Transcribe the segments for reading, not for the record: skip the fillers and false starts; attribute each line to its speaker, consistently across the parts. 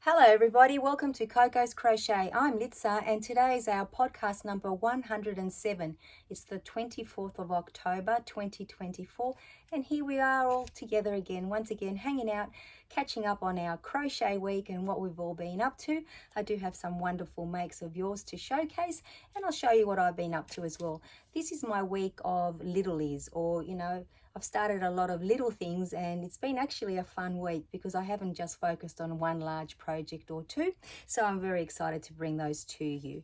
Speaker 1: Hello everybody, welcome to Coco's Crochet. I'm Litsa and today is our podcast number 107. It's the 24th of October 2024 and here we are all together again, once again hanging out, catching up on our crochet week and what we've all been up to. I do have some wonderful makes of yours to showcase and I'll show you what I've been up to as well. This is my week of littlies, or I've started a lot of little things and it's been actually a fun week because I haven't just focused on one large project or two. So I'm very excited to bring those to you.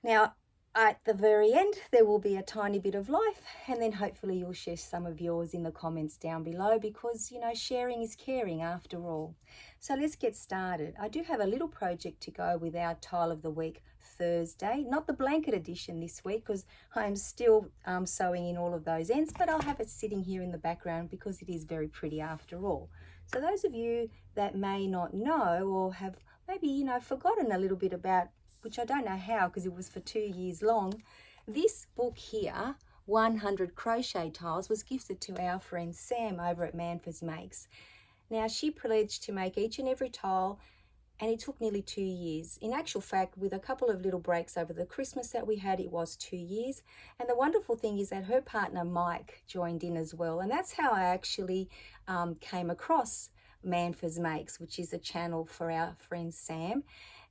Speaker 1: Now, at the very end, there will be a tiny bit of life and then hopefully you'll share some of yours in the comments down below because, sharing is caring after all. So let's get started. I do have a little project to go with our Tile of the Week Thursday, not the blanket edition this week because I'm still sewing in all of those ends, but I'll have it sitting here in the background because it is very pretty after all. So those of you that may not know or have maybe, forgotten a little bit about, which I don't know how because it was for 2 years long, this book here, 100 Crochet Tiles, was gifted to our friend Sam over at Manford's Makes. Now, she pledged to make each and every tile and it took nearly 2 years. In actual fact, with a couple of little breaks over the Christmas that we had, it was 2 years. And the wonderful thing is that her partner, Mike, joined in as well. And that's how I actually came across Manford's Makes, which is a channel for our friend Sam.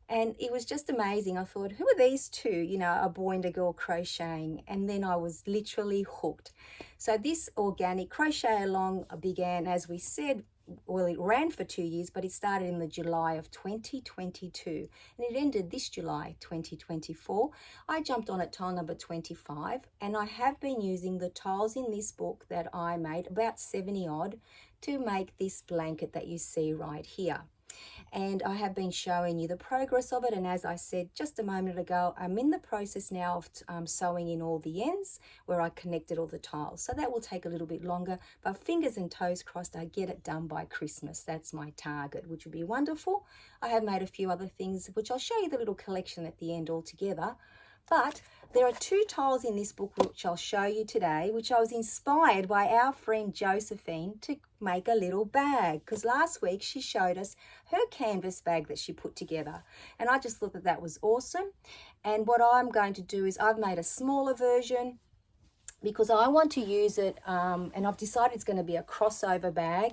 Speaker 1: And it was just amazing. I thought, who are these two, a boy and a girl crocheting? And then I was literally hooked. So this organic crochet along began, as we said, well, it ran for 2 years, but it started in the July of 2022 and it ended this July 2024. I jumped on at tile number 25 and I have been using the tiles in this book that I made, about 70 odd, to make this blanket that you see right here. And I have been showing you the progress of it, and as I said just a moment ago, I'm in the process now of sewing in all the ends where I connected all the tiles. So that will take a little bit longer, but fingers and toes crossed I get it done by Christmas. That's my target, which would be wonderful. I have made a few other things which I'll show you the little collection at the end altogether. But there are two tiles in this book which I'll show you today, which I was inspired by our friend Josephine to make a little bag, because last week she showed us her canvas bag that she put together. And I just thought that that was awesome. And what I'm going to do is I've made a smaller version because I want to use it, and I've decided it's going to be a crossover bag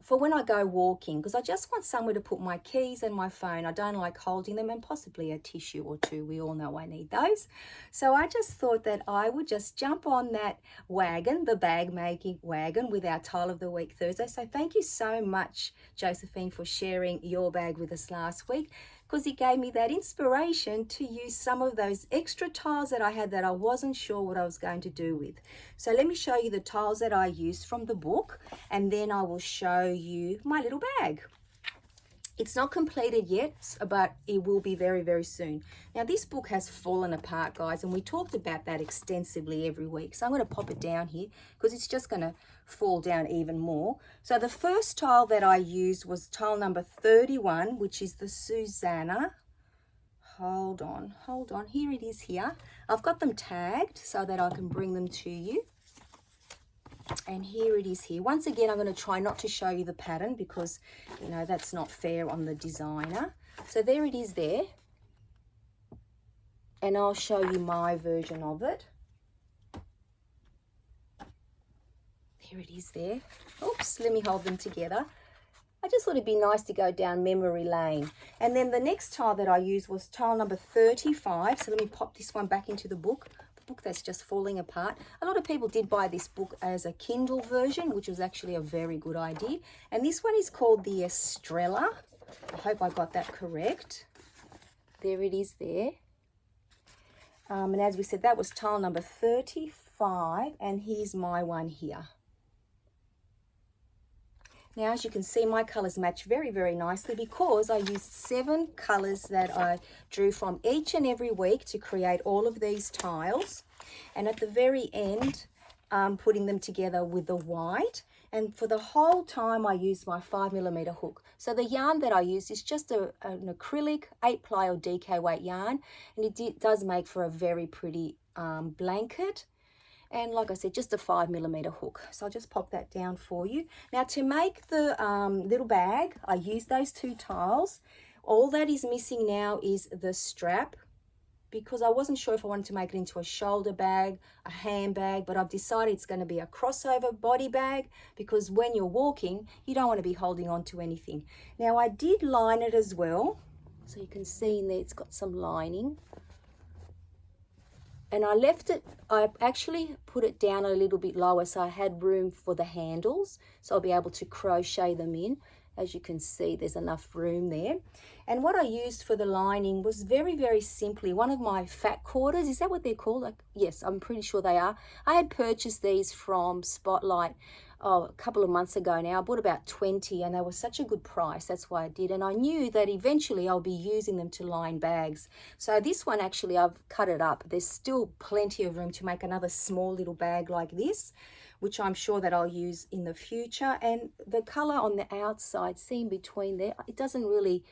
Speaker 1: for when I go walking, because I just want somewhere to put my keys and my phone. I don't like holding them, and possibly a tissue or two. We all know I need those. So I just thought that I would just jump on that wagon, the bag making wagon, with our Tile of the Week Thursday. So thank you so much, Josephine, for sharing your bag with us last week, because it gave me that inspiration to use some of those extra tiles that I had that I wasn't sure what I was going to do with. So let me show you the tiles that I used from the book, and then I will show you my little bag. It's not completed yet, but it will be very, very soon. Now, this book has fallen apart, guys, and we talked about that extensively every week. So I'm going to pop it down here because it's just going to fall down even more. So the first tile that I used was tile number 31, which is the Susanna. Hold on. Here it is here. I've got them tagged so that I can bring them to you. And here it is here. Once again, I'm going to try not to show you the pattern because, that's not fair on the designer. So there it is there. And I'll show you my version of it. There it is there. Oops, let me hold them together. I just thought it'd be nice to go down memory lane. And then the next tile that I used was tile number 35. So let me pop this one back into the book. Book that's just falling apart. A lot of people did buy this book as a Kindle version, which was actually a very good idea. And this one is called the Estrella. I hope I got that correct. There it is there. And as we said, that was tile number 35, and here's my one here. Now, as you can see, my colours match very, very nicely because I used 7 colours that I drew from each and every week to create all of these tiles. And at the very end, putting them together with the white. And for the whole time, I used my 5mm hook. So the yarn that I used is just an acrylic 8-ply or DK weight yarn. And it does make for a very pretty blanket. And like I said, just a 5mm hook. So I'll just pop that down for you. Now, to make the little bag, I used those 2 tiles. All that is missing now is the strap, because I wasn't sure if I wanted to make it into a shoulder bag, a handbag, but I've decided it's going to be a crossover body bag, because when you're walking, you don't want to be holding on to anything. Now I did line it as well, so you can see in there it's got some lining. And I left it, I actually put it down a little bit lower so I had room for the handles, so I'll be able to crochet them in. As you can see, there's enough room there. And what I used for the lining was very, very simply one of my fat quarters. Is that what they're called? Like, yes, I'm pretty sure they are. I had purchased these from Spotlight a couple of months ago now. I bought about 20 and they were such a good price. That's why I did. And I knew that eventually I'll be using them to line bags. So this one, actually, I've cut it up. There's still plenty of room to make another small little bag like this, which I'm sure that I'll use in the future. And the color on the outside, seen between there, it doesn't really,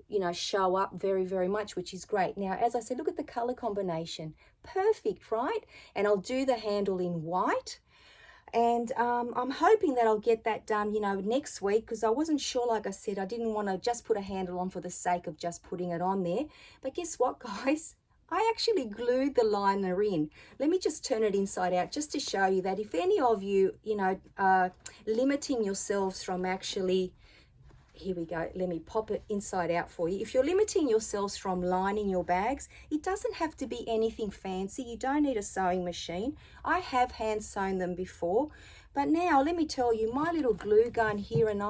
Speaker 1: you know, show up very, very much, which is great. Now, as I said, look at the color combination. Perfect, right? And I'll do the handle in white. And I'm hoping that I'll get that done, you know, next week, because I wasn't sure, like I said, I didn't want to just put a handle on for the sake of just putting it on there. But guess what, guys? I actually glued the liner in. Let me just turn it inside out just to show you that if any of you, you know, are limiting yourselves from actually, here we go, let me pop it inside out for you. If you're limiting yourselves from lining your bags, it doesn't have to be anything fancy. You don't need a sewing machine. I have hand sewn them before, but now let me tell you, my little glue gun here and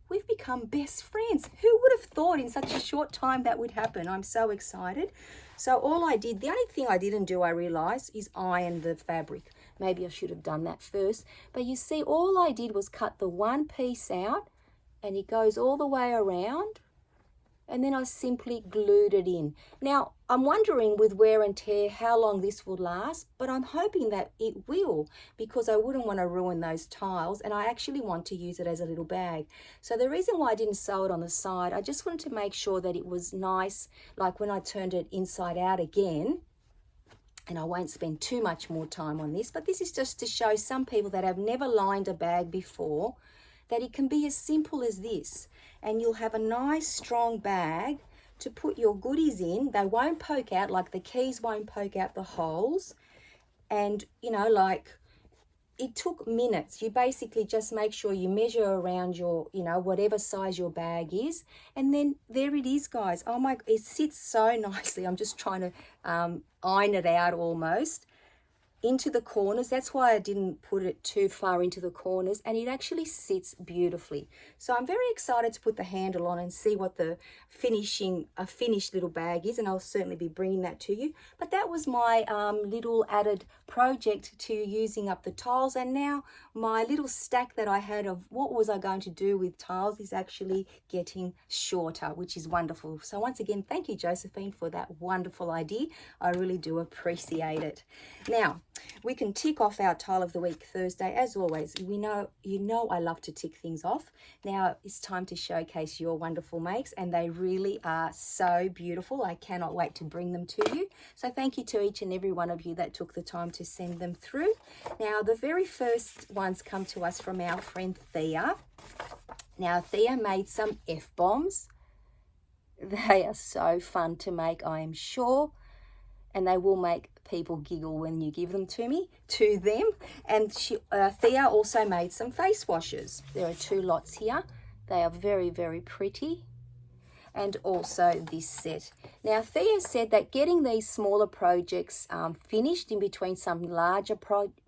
Speaker 1: we've become best friends. Who would have thought in such a short time that would happen? I'm so excited. So all I did, the only thing I didn't do, I realized, is iron the fabric. Maybe I should have done that first. But you see, all I did was cut the one piece out and it goes all the way around. And then I simply glued it in. Now, I'm wondering with wear and tear how long this will last, but I'm hoping that it will, because I wouldn't want to ruin those tiles, and I actually want to use it as a little bag. So the reason why I didn't sew it on the side, I just wanted to make sure that it was nice, like when I turned it inside out again. And I won't spend too much more time on this, but this is just to show some people that have never lined a bag before that it can be as simple as this. And you'll have a nice strong bag to put your goodies in. They won't poke out, like the keys won't poke out the holes. And, you know, like, it took minutes. You basically just make sure you measure around your, you know, whatever size your bag is. And then there it is, guys. Oh my, it sits so nicely. I'm just trying to iron it out almost into the corners. That's why I didn't put it too far into the corners, and it actually sits beautifully. So I'm very excited to put the handle on and see what the finished little bag is, and I'll certainly be bringing that to you. But that was my little added project to using up the tiles, and now my little stack that I had of what was I going to do with tiles is actually getting shorter, which is wonderful. So once again, thank you, Josephine, for that wonderful idea. I really do appreciate it. Now, we can tick off our tile of the week Thursday. As always, you know I love to tick things off. Now it's time to showcase your wonderful makes, and they really are so beautiful. I cannot wait to bring them to you. So thank you to each and every one of you that took the time to send them through. Now the very first ones come to us from our friend Thea. Now Thea made some F-bombs. They are so fun to make, I am sure, and they will make people giggle when you give them to them. And Thea also made some face washes. There are 2 lots here. They are very, very pretty. And also this set. Now Thea said that getting these smaller projects finished in between some larger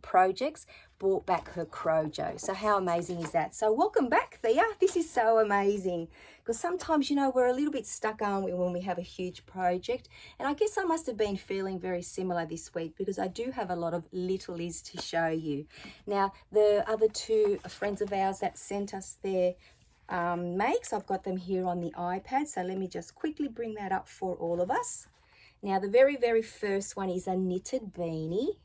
Speaker 1: projects brought back her Crojo. So how amazing is that? So welcome back, Thea. This is so amazing, because sometimes, you know, we're a little bit stuck, aren't we, when we have a huge project. And I guess I must have been feeling very similar this week, because I do have a lot of littlies to show you. Now the other 2 friends of ours that sent us their makes, I've got them here on the iPad, so let me just quickly bring that up for all of us. Now the very, very first one is a knitted beanie.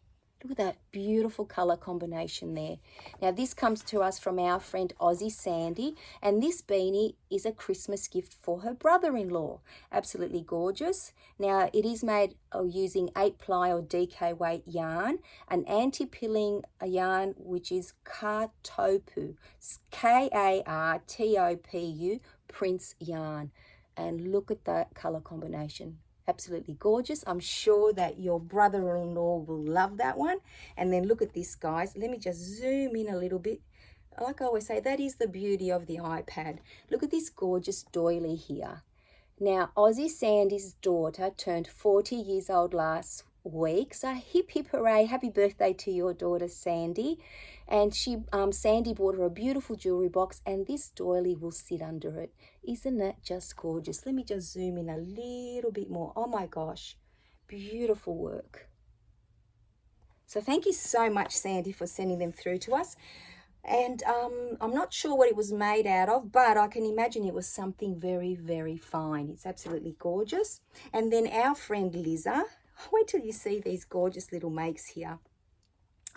Speaker 1: Look at that beautiful color combination there. Now this comes to us from our friend Aussie Sandy, and this beanie is a Christmas gift for her brother-in-law. Absolutely gorgeous. Now it is made using 8-ply or DK weight yarn, an anti-pilling yarn which is Kartopu, Kartopu Prince yarn. And look at that color combination. Absolutely gorgeous. I'm sure that your brother-in-law will love that one. And then look at this, guys. Let me just zoom in a little bit. Like I always say, that is the beauty of the iPad. Look at this gorgeous doily here. Now, Aussie Sandy's daughter turned 40 years old last week. So hip, hip, hooray. Happy birthday to your daughter, Sandy. And Sandy bought her a beautiful jewelry box, and this doily will sit under it. Isn't that just gorgeous? Let me just zoom in a little bit more. Oh my gosh, beautiful work. So thank you so much, Sandy, for sending them through to us. And I'm not sure what it was made out of, but I can imagine it was something very, very fine. It's absolutely gorgeous. And then our friend Liza, wait till you see these gorgeous little makes here.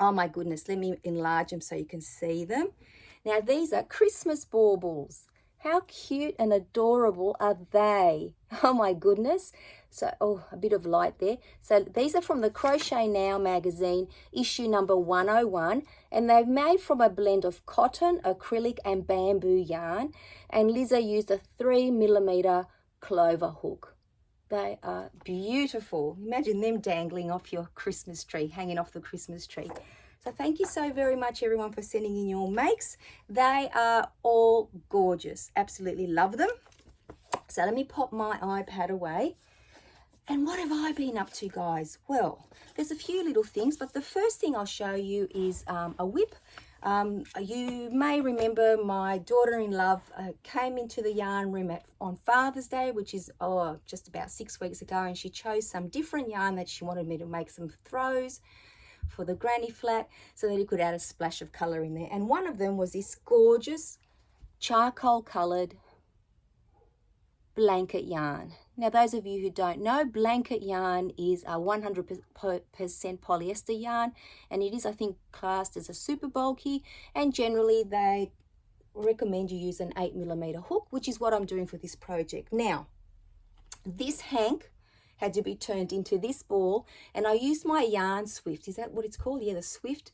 Speaker 1: Oh my goodness, let me enlarge them so you can see them. Now these are Christmas baubles. How cute and adorable are they? Oh my goodness. So, a bit of light there. So these are from the Crochet Now magazine, issue number 101, and they're made from a blend of cotton, acrylic, and bamboo yarn. And Liza used a 3mm clover hook. They are beautiful. Imagine them dangling off your Christmas tree, hanging off the Christmas tree. So thank you so very much, everyone, for sending in your makes. They are all gorgeous. Absolutely love them. So let me pop my iPad away. And what have I been up to, guys? Well, there's a few little things, but the first thing I'll show you is a whip. You may remember my daughter-in-law came into the yarn room on Father's Day, which is just about 6 weeks ago, and she chose some different yarn that she wanted me to make some throws for the granny flat so that you could add a splash of color in there. And one of them was this gorgeous charcoal colored blanket yarn. Now, those of you who don't know, blanket yarn is a 100% polyester yarn, and it is, I think, classed as a super bulky, and generally they recommend you use an 8mm hook, which is what I'm doing for this project. Now, this hank had to be turned into this ball, and I used my yarn Swift. Is that what it's called? Yeah, the Swift,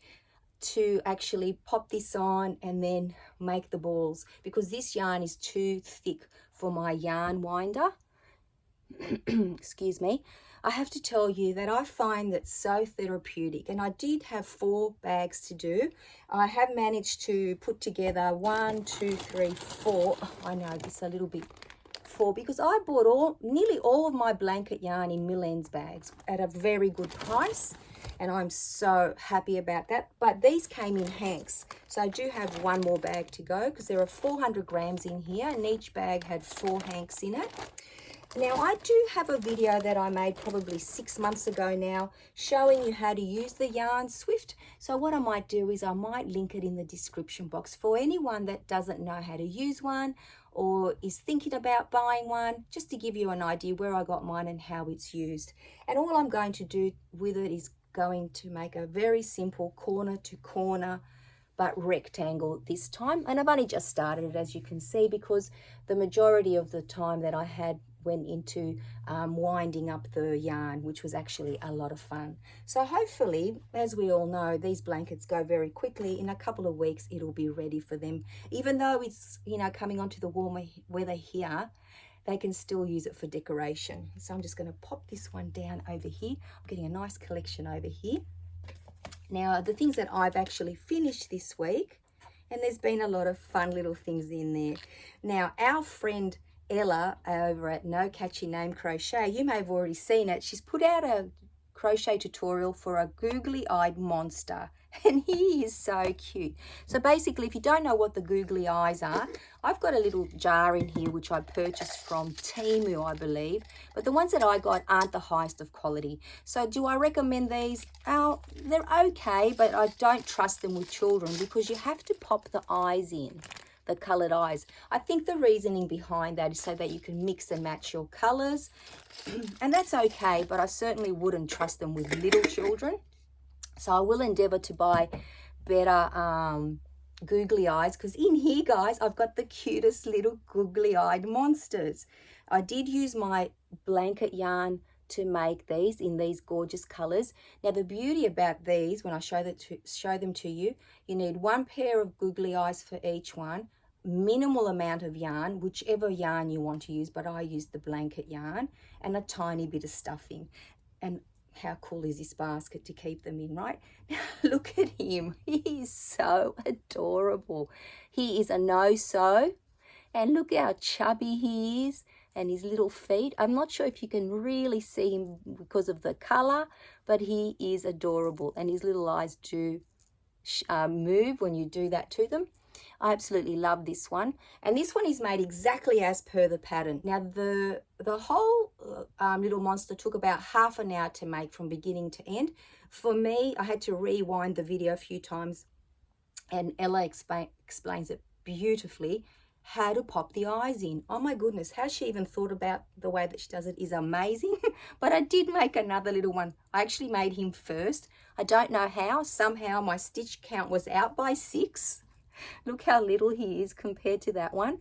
Speaker 1: to actually pop this on and then make the balls, because this yarn is too thick for my yarn winder. Excuse me. I have to tell you that I find that so therapeutic, and I did have 4 bags to do. I have managed to put together 1, 2, 3, 4. I know it's a little bit 4 because I bought nearly all of my blanket yarn in Mill-Ends bags at a very good price, and I'm so happy about that. But these came in hanks, so I do have 1 more bag to go because there are 400 grams in here, and each bag had 4 hanks in it. Now, I do have a video that I made probably 6 months ago now showing you how to use the yarn Swift. So what I might do is I might link it in the description box for anyone that doesn't know how to use one or is thinking about buying one, just to give you an idea where I got mine and how it's used. And all I'm going to do with it is going to make a very simple corner to corner but rectangle this time. And I've only just started it, as you can see, because the majority of the time that I had went into winding up the yarn, which was actually a lot of fun. So hopefully, as we all know, these blankets go very quickly. In a couple of weeks, it'll be ready for them. Even though it's, coming onto the warmer weather here, they can still use it for decoration. So I'm just going to pop this one down over here. I'm getting a nice collection over here. Now, the things that I've actually finished this week, and there's been a lot of fun little things in there. Now, our friend Ella over at No Catchy Name Crochet, you may have already seen it. She's put out a crochet tutorial for a googly-eyed monster, and he is so cute. So basically, if you don't know what the googly eyes are, I've got a little jar in here which I purchased from Temu, I believe, but the ones that I got aren't the highest of quality. So do I recommend these? Oh, they're okay, but I don't trust them with children because you have to pop the eyes in, the colored eyes. I think the reasoning behind that is so that you can mix and match your colors, and that's okay, but I certainly wouldn't trust them with little children. So I will endeavor to buy better googly eyes, because in here, guys, I've got the cutest little googly-eyed monsters. I did use my blanket yarn to make these in these gorgeous colors. Now, the beauty about these, when I show them to you, you need 1 pair of googly eyes for each one, minimal amount of yarn, whichever yarn you want to use, but I used the blanket yarn, and a tiny bit of stuffing. And how cool is this basket to keep them in, right? Now look at him. He is so adorable. He is a no-sew, and look how chubby he is, and his little feet. I'm not sure if you can really see him because of the color, but he is adorable, and his little eyes do move when you do that to them. I absolutely love this one, and this one is made exactly as per the pattern. Now the whole little monster took about half an hour to make from beginning to end. For me, I had to rewind the video a few times, and Ella explains it beautifully how to pop the eyes in. Oh my goodness, how she even thought about the way that she does it is amazing. But I did make another little one. I actually made him first. I don't know how. Somehow my stitch count was out by 6. Look how little he is compared to that one.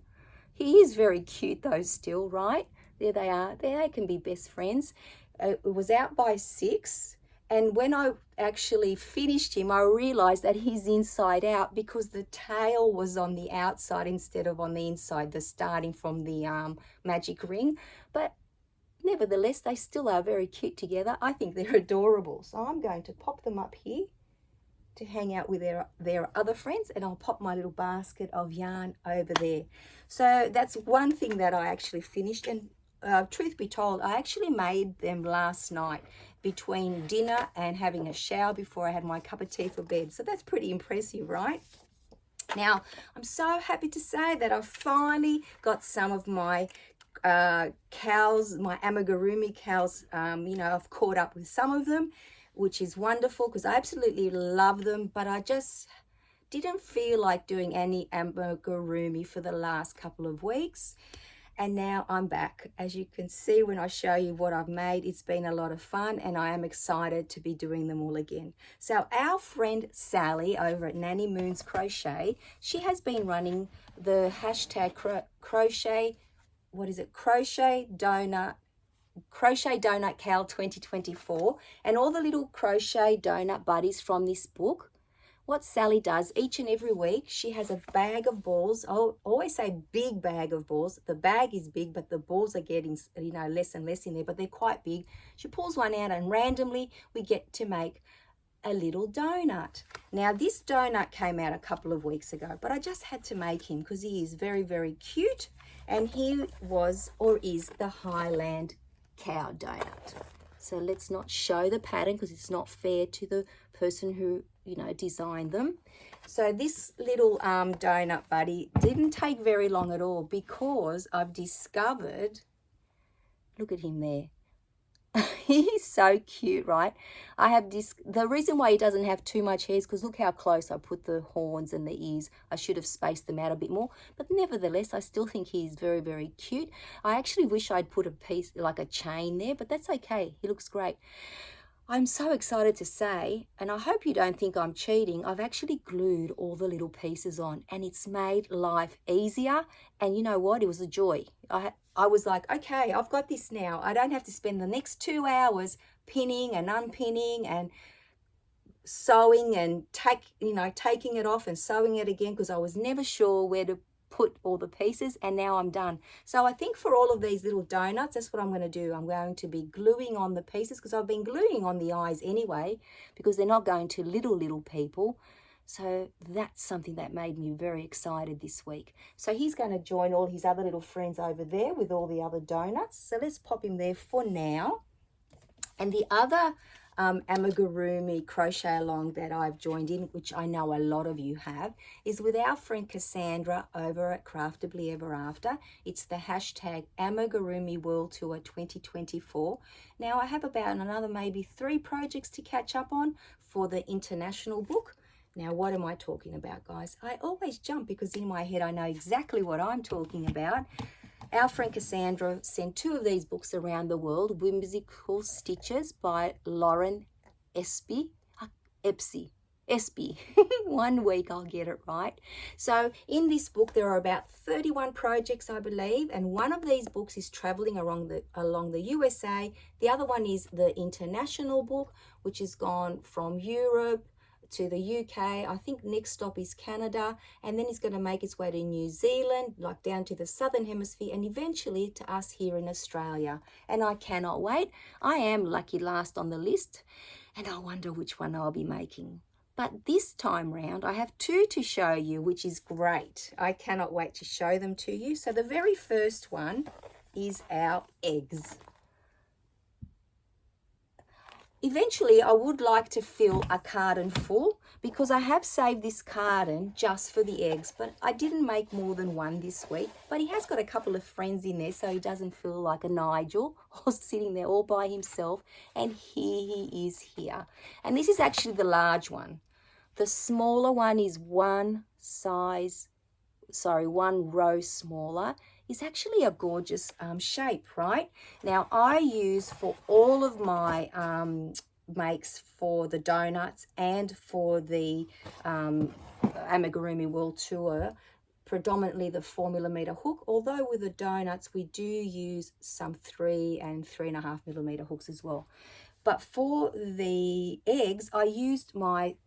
Speaker 1: He is very cute though still, right? There they are. There they can be best friends. It was out by 6. And when I actually finished him, I realized that he's inside out because the tail was on the outside instead of on the inside, the starting from the magic ring. But nevertheless, they still are very cute together. I think they're adorable. So I'm going to pop them up here to hang out with their other friends, and I'll pop my little basket of yarn over there. So that's one thing that I actually finished, and truth be told, I actually made them last night between dinner and having a shower before I had my cup of tea for bed. So that's pretty impressive, right? Now, I'm so happy to say that I've finally got some of my cows, my amigurumi cows, I've caught up with some of them, which is wonderful because I absolutely love them, but I just didn't feel like doing any amigurumi for the last couple of weeks. And now I'm back. As you can see when I show you what I've made, it's been a lot of fun, and I am excited to be doing them all again. So our friend Sally over at Nanny Moon's Crochet, she has been running the hashtag crochet, Crochet Donut Cal 2024, and all the little crochet donut buddies from this book. What Sally does each and every week, she has a bag of balls. I always say big bag of balls. The bag is big, but the balls are getting, less and less in there, but they're quite big. She pulls one out, and randomly we get to make a little donut. Now this donut came out a couple of weeks ago, but I just had to make him because he is very, very cute, and he was or is the Highland cow donut. So let's not show the pattern because it's not fair to the person who designed them. So this little donut buddy didn't take very long at all because I've discovered, look at him there. He's so cute, right? The reason why he doesn't have too much hair is because look how close I put the horns and the ears. I should have spaced them out a bit more, but nevertheless, I still think he's very, very cute. I actually wish I'd put a piece, like a chain there, but that's okay. He looks great. I'm so excited to say, and I hope you don't think I'm cheating, I've actually glued all the little pieces on, and it's made life easier. And you know what? It was a joy. I was like, okay, I've got this now. I don't have to spend the next 2 hours pinning and unpinning and sewing and taking it off and sewing it again because I was never sure where to put all the pieces, and now I'm done. So I think for all of these little donuts, that's what I'm going to do. I'm going to be gluing on the pieces because I've been gluing on the eyes anyway because they're not going to little people. So that's something that made me very excited this week. So he's going to join all his other little friends over there with all the other donuts. So let's pop him there for now. And the other amigurumi crochet along that I've joined in, which I know a lot of you have, is with our friend Cassandra over at Craftably Ever After. It's the hashtag Amigurumi World Tour 2024. Now I have about another maybe 3 projects to catch up on for the international book. Now what am I talking about, guys? I always jump because in my head I know exactly what I'm talking about. Our friend Cassandra sent 2 of these books around the world, Whimsical Stitches by Lauren Espy. One week I'll get it right. So in this book there are about 31 projects, I believe, and one of these books is traveling along the USA. The other one is the international book, which has gone from Europe to the UK. I think next stop is Canada, and then it's going to make its way to New Zealand, like down to the southern hemisphere, and eventually to us here in Australia. And I cannot wait. I am lucky last on the list, and I wonder which one I'll be making. But this time round, I have two to show you, which is great. I cannot wait to show them to you. So the very first one is our eggs. Eventually, I would like to fill a carton full because I have saved this carton just for the eggs, but I didn't make more than one this week. But he has got a couple of friends in there, so he doesn't feel like a Nigel or sitting there all by himself. And here he is here. And this is actually the large one. The smaller one is one row smaller. Is actually a gorgeous shape, right? Now I use for all of my makes for the donuts and for the Amigurumi World Tour, predominantly the 4mm hook, although with the donuts we do use some 3 and 3.5mm hooks as well. But for the eggs, I used my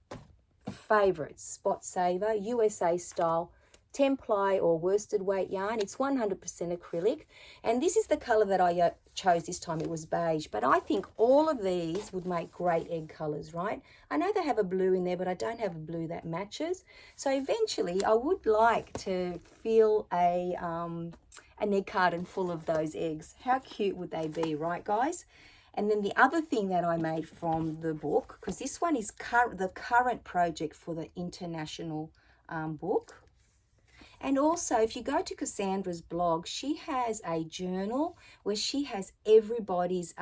Speaker 1: favorite Spot Saver USA style 10-ply or worsted weight yarn. It's 100% acrylic, and this is the color that I chose this time. It was beige, but I think all of these would make great egg colors, right? I know they have a blue in there, but I don't have a blue that matches. So eventually I would like to fill an egg carton full of those eggs. How cute would they be, right guys? And then the other thing that I made from the book, because this one is the current project for the international book. And also, if you go to Cassandra's blog, she has a journal where she has everybody's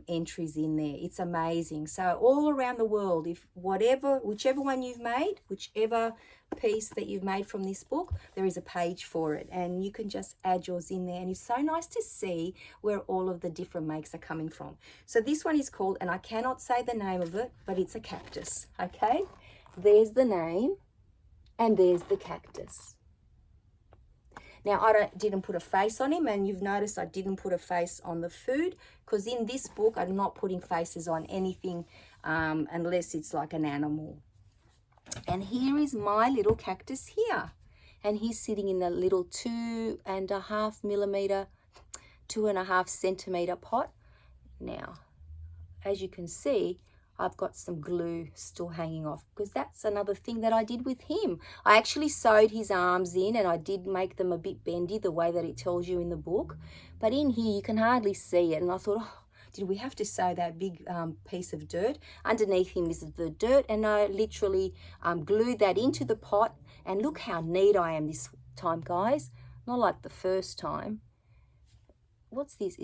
Speaker 1: entries in there. It's amazing. So all around the world, whichever one you've made, whichever piece that you've made from this book, there is a page for it. And you can just add yours in there. And it's so nice to see where all of the different makes are coming from. So this one is called, and I cannot say the name of it, but it's a cactus, okay? There's the name, and there's the cactus. Now, I didn't put a face on him, and you've noticed I didn't put a face on the food, because in this book, I'm not putting faces on anything unless it's like an animal. And here is my little cactus here. And he's sitting in a little 2.5 centimeter pot. Now, as you can see, I've got some glue still hanging off, because that's another thing that I did with him. I actually sewed his arms in, and I did make them a bit bendy the way that it tells you in the book. But in here, you can hardly see it. And I thought, oh, did we have to sew that big piece of dirt? Underneath him is the dirt, and I literally glued that into the pot. And look how neat I am this time, guys. Not like the first time. What's this?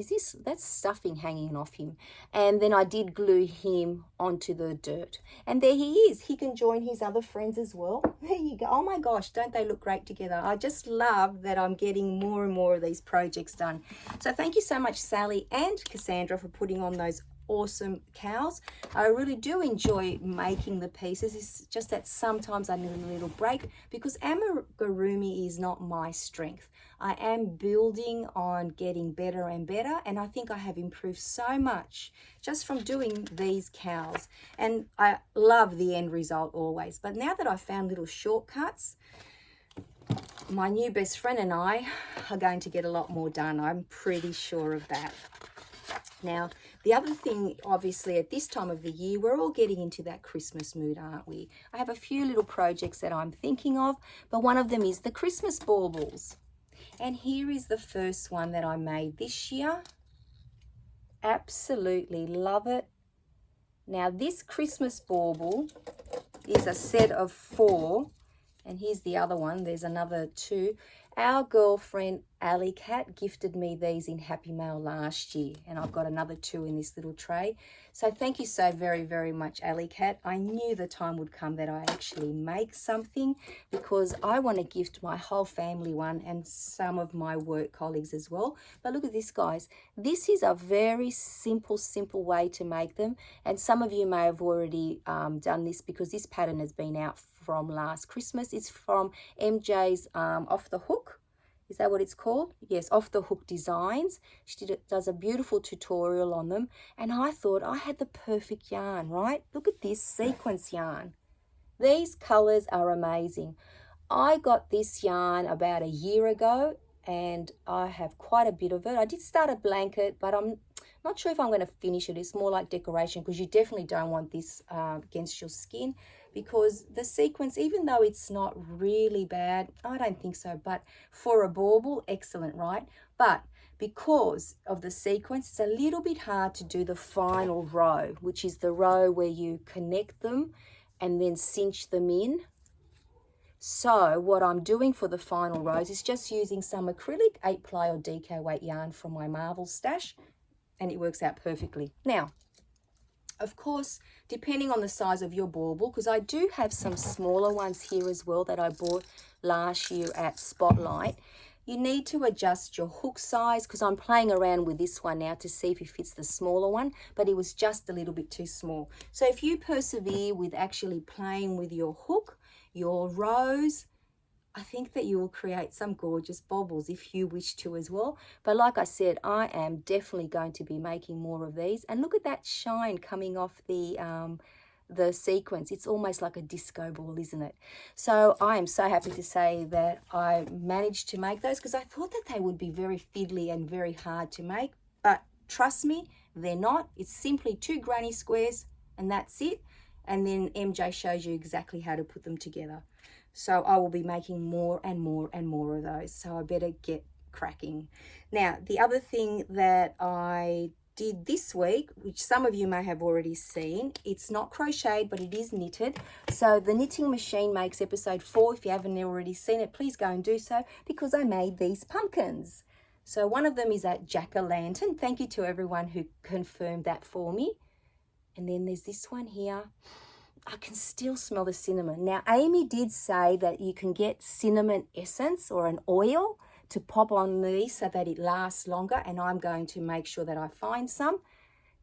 Speaker 1: That's stuffing hanging off him. And then I did glue him onto the dirt. And there he is. He can join his other friends as well. There you go. Oh my gosh, don't they look great together? I just love that I'm getting more and more of these projects done. So thank you so much, Sally and Cassandra, for putting on those awesome cows. I really do enjoy making the pieces. It's just that sometimes I need a little break, because amigurumi is not my strength. I am building on getting better and better, and I think I have improved so much just from doing these cows, and I love the end result always. But now that I've found little shortcuts, my new best friend and I are going to get a lot more done. I'm pretty sure of that. Now, the other thing, obviously, at this time of the year, we're all getting into that Christmas mood, aren't we? I have a few little projects that I'm thinking of, but one of them is the Christmas baubles. And here is the first one that I made this year. Absolutely love it. Now, this Christmas bauble is a set of 4. And here's the other one. There's another 2. Our girlfriend, Alley Cat, gifted me these in Happy Mail last year. And I've got another 2 in this little tray. So thank you so very, very much, Alley Cat. I knew the time would come that I actually make something, because I want to gift my whole family one and some of my work colleagues as well. But look at this, guys. This is a very simple way to make them. And some of you may have already done this, because this pattern has been out from last Christmas. It's from MJ's Off the Hook. Is that what it's called? Yes, Off the Hook Designs. She does a beautiful tutorial on them. And I thought I had the perfect yarn, right? Look at this sequence yarn. These colors are amazing. I got this yarn about a year ago and I have quite a bit of it. I did start a blanket, but I'm not sure if I'm going to finish it. It's more like decoration, because you definitely don't want this against your skin, because the sequence, even though it's not really bad, I don't think so, but for a bauble, excellent, right? But because of the sequence, it's a little bit hard to do the final row, which is the row where you connect them and then cinch them in. So what I'm doing for the final rows is just using some acrylic 8-ply or DK weight yarn from my Marvel stash, and it works out perfectly. Now, of course, depending on the size of your bauble, because I do have some smaller ones here as well that I bought last year at Spotlight, you need to adjust your hook size, because I'm playing around with this one now to see if it fits the smaller one, but it was just a little bit too small. So if you persevere with actually playing with your hook, your rows, I think that you will create some gorgeous baubles if you wish to as well. But like I said, I am definitely going to be making more of these. And look at that shine coming off the sequence. It's almost like a disco ball, isn't it? So I am so happy to say that I managed to make those, because I thought that they would be very fiddly and very hard to make. But trust me, they're not. It's simply 2 granny squares and that's it. And then MJ shows you exactly how to put them together. So I will be making more and more and more of those. So I better get cracking. Now, the other thing that I did this week, which some of you may have already seen, it's not crocheted, but it is knitted. So the Knitting Machine Makes episode 4. If you haven't already seen it, please go and do so, because I made these pumpkins. So one of them is a jack-o'-lantern. Thank you to everyone who confirmed that for me. And then there's this one here. I can still smell the cinnamon. Now, Amy did say that you can get cinnamon essence or an oil to pop on these so that it lasts longer, and I'm going to make sure that I find some,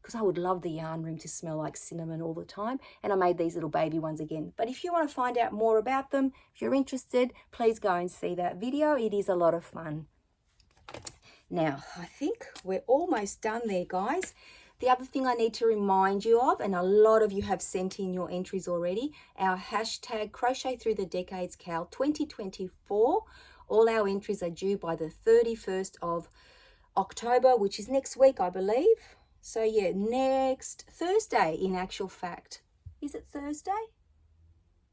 Speaker 1: because I would love the yarn room to smell like cinnamon all the time. And I made these little baby ones again. But if you want to find out more about them, if you're interested, please go and see that video. It is a lot of fun. Now, I think we're almost done there, guys. The other thing I need to remind you of, and a lot of you have sent in your entries already, our hashtag Crochet Through the Decades Cal 2024. All our entries are due by the 31st of October, which is next week, I believe. So yeah, next Thursday, in actual fact. Is it Thursday?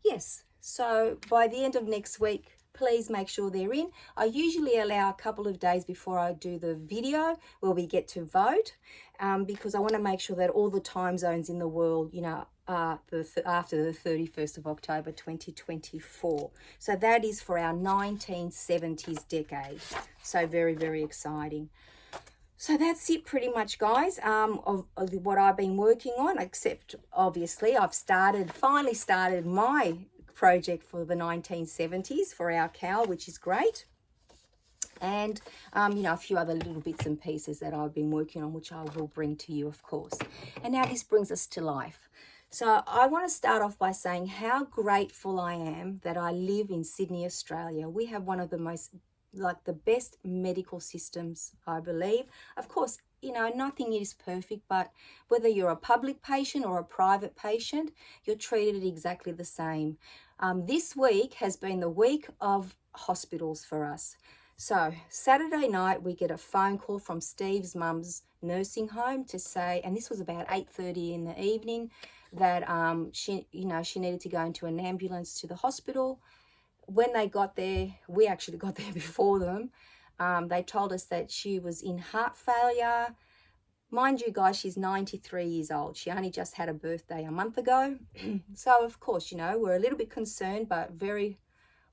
Speaker 1: Yes. So by the end of next week, please make sure they're in. I usually allow a couple of days before I do the video where we get to vote, because I want to make sure that all the time zones in the world, you know, are after the 31st of October 2024. So that is for our 1970s decade. So very, very exciting. So that's it pretty much, guys, of what I've been working on, except obviously I've finally started my project for the 1970s for our cow, which is great. And, you know, a few other little bits and pieces that I've been working on, which I will bring to you, of course. And now this brings us to life. So I want to start off by saying how grateful I am that I live in Sydney, Australia. We have one of the most, like, the best medical systems, I believe. Of course, you know, nothing is perfect, but whether you're a public patient or a private patient, you're treated exactly the same. This week has been the week of hospitals for us. So Saturday night, we get a phone call from Steve's mum's nursing home to say, and this was about 8:30 in the evening, that she needed to go into an ambulance to the hospital. When they got there, we actually got there before them. They told us that she was in heart failure. Mind you, guys, she's 93 years old. She only just had a birthday a month ago. So, of course, you know, we're a little bit concerned, but very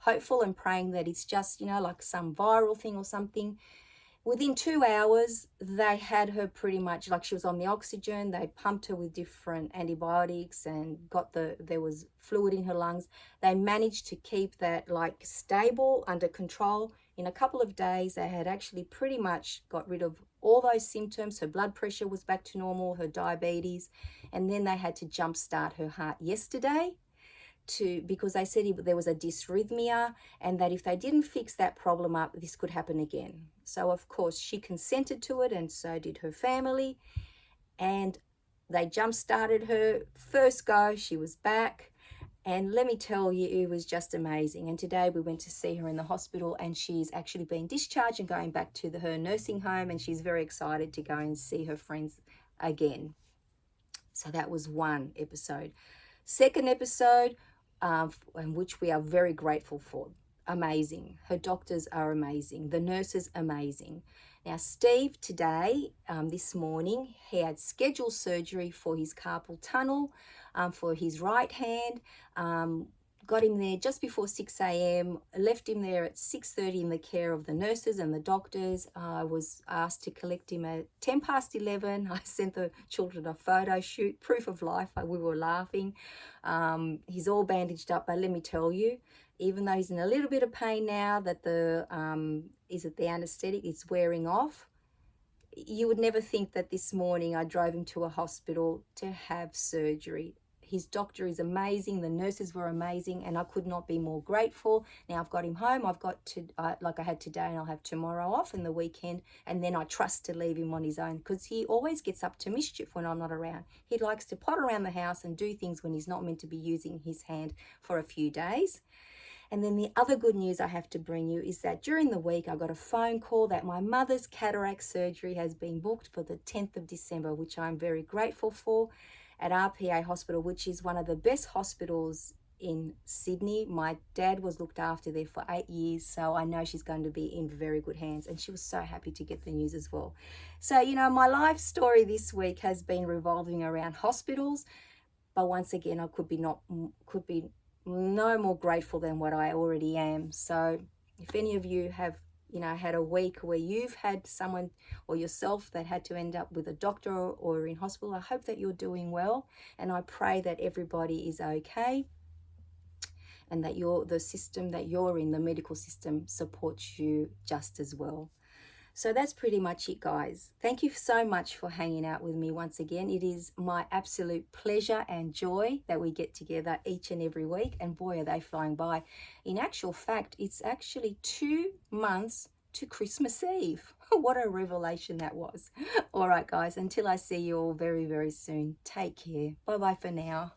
Speaker 1: hopeful and praying that it's just, you know, like some viral thing or something. Within 2 hours, they had her pretty much, like, she was on the oxygen. They pumped her with different antibiotics and there was fluid in her lungs. They managed to keep that, like, stable, under control. In a couple of days, they had actually pretty much got rid of all those symptoms. Her blood pressure was back to normal, her diabetes, and then they had to jumpstart her heart yesterday because they said there was a dysrhythmia, and that if they didn't fix that problem up, this could happen again. So, of course, she consented to it, and so did her family, and they jump-started her. First go, she was back, And let me tell you, it was just amazing. And today we went to see her in the hospital, and she's actually been discharged and going back to her nursing home, and she's very excited to go and see her friends again. So that was one episode. Second episode, in which we are very grateful for. Amazing. Her doctors are amazing. The nurses amazing. Now, Steve today, this morning, he had scheduled surgery for his carpal tunnel, for his right hand. Got him there just before 6 a.m, left him there at 6:30 in the care of the nurses and the doctors. I was asked to collect him at 10 past 11. I sent the children a photo shoot, proof of life. We were laughing. He's all bandaged up, but let me tell you, even though he's in a little bit of pain now that the anesthetic is wearing off, you would never think that this morning I drove him to a hospital to have surgery. His doctor is amazing. The nurses were amazing, and I could not be more grateful. Now I've got him home. I've got to, like I had today, and I'll have tomorrow off in the weekend. And then I trust to leave him on his own, because he always gets up to mischief when I'm not around. He likes to pot around the house and do things when he's not meant to be using his hand for a few days. And then the other good news I have to bring you is that during the week I got a phone call that my mother's cataract surgery has been booked for the 10th of December, which I'm very grateful for, at RPA Hospital, which is one of the best hospitals in Sydney. My dad was looked after there for 8 years, so I know she's going to be in very good hands, and she was so happy to get the news as well. So, you know, my life story this week has been revolving around hospitals, but once again, I could be no more grateful than what I already am. So if any of you have, you know, had a week where you've had someone or yourself that had to end up with a doctor or in hospital, I hope that you're doing well, and I pray that everybody is okay, and that the system that you're in, the medical system, supports you just as well. So that's pretty much it, guys. Thank you so much for hanging out with me once again. It is my absolute pleasure and joy that we get together each and every week. And boy, are they flying by. In actual fact, it's actually 2 months to Christmas Eve. What a revelation that was. All right, guys, until I see you all very, very soon, take care. Bye-bye for now.